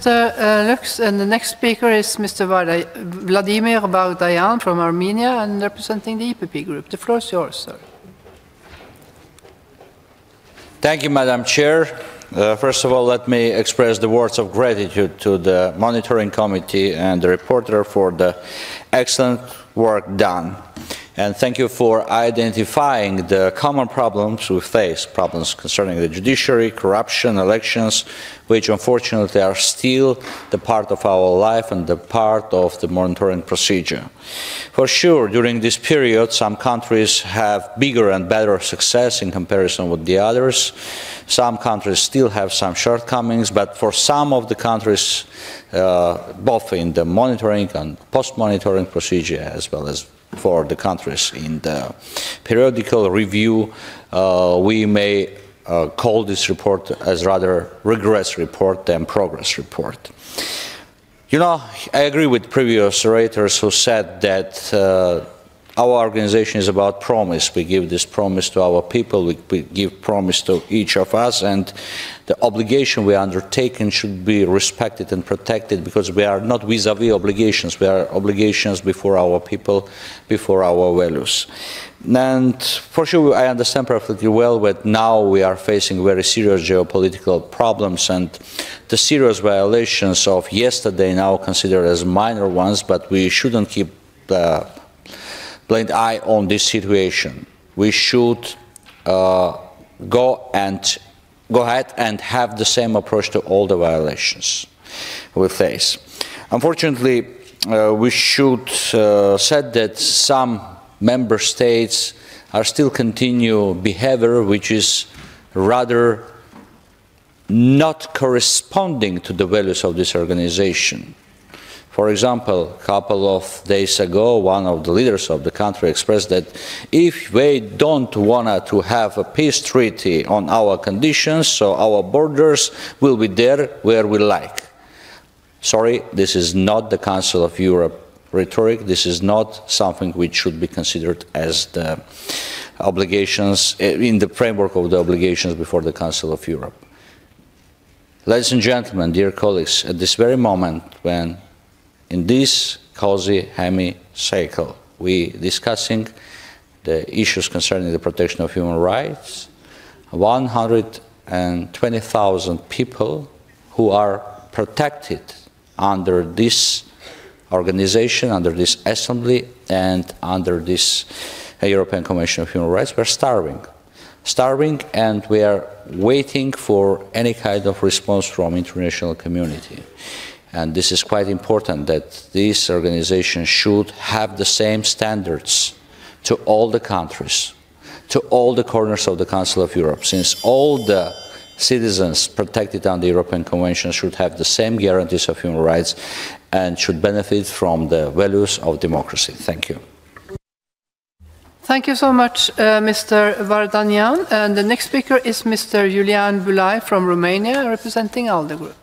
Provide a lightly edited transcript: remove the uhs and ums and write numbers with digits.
Mr. Lux, and the next speaker is Mr. Vladimir Vardayan from Armenia and representing the EPP group. The floor is yours, sir. Thank you, Madam Chair. First of all, let me express the words of gratitude to the Monitoring Committee and the reporter for the excellent work done. And thank you for identifying the common problems we face, problems concerning the judiciary, corruption, elections, which unfortunately are still the part of our life and the part of the monitoring procedure. For sure, during this period, some countries have bigger and better success in comparison with the others. Some countries still have some shortcomings, but for some of the countries, both in the monitoring and post-monitoring procedure, as well as for the countries in the periodical review, we may call this report as rather regress report than progress report. You know, I agree with previous orators who said that our organization is about promise. We give this promise to our people, we give promise to each of us, and the obligation we are undertaking should be respected and protected, because we are not vis-a-vis obligations, we are obligations before our people, before our values. And for sure, I understand perfectly well that now we are facing very serious geopolitical problems, and the serious violations of yesterday now considered as minor ones, but we shouldn't keep blind eye on this situation. We should go ahead and have the same approach to all the violations we face. Unfortunately, we should say that some member states are still continue behavior which is rather not corresponding to the values of this organization. For example, a couple of days ago, one of the leaders of the country expressed that if they don't want to have a peace treaty on our conditions, so our borders will be there where we like. Sorry, this is not the Council of Europe rhetoric. This is not something which should be considered as the obligations in the framework of the obligations before the Council of Europe. Ladies and gentlemen, dear colleagues, at this very moment when in this cozy hemicycle we discussing the issues concerning the protection of human rights, 120,000 people who are protected under this organization, under this assembly, and under this European Convention of Human Rights, we're starving, and we are waiting for any kind of response from international community. And this is quite important, that this organization should have the same standards to all the countries, to all the corners of the Council of Europe, since all the citizens protected under the European Convention should have the same guarantees of human rights and should benefit from the values of democracy. Thank you. Thank you so much, Mr. Vardanyan. And the next speaker is Mr. Julian Bulai from Romania, representing ALDE Group.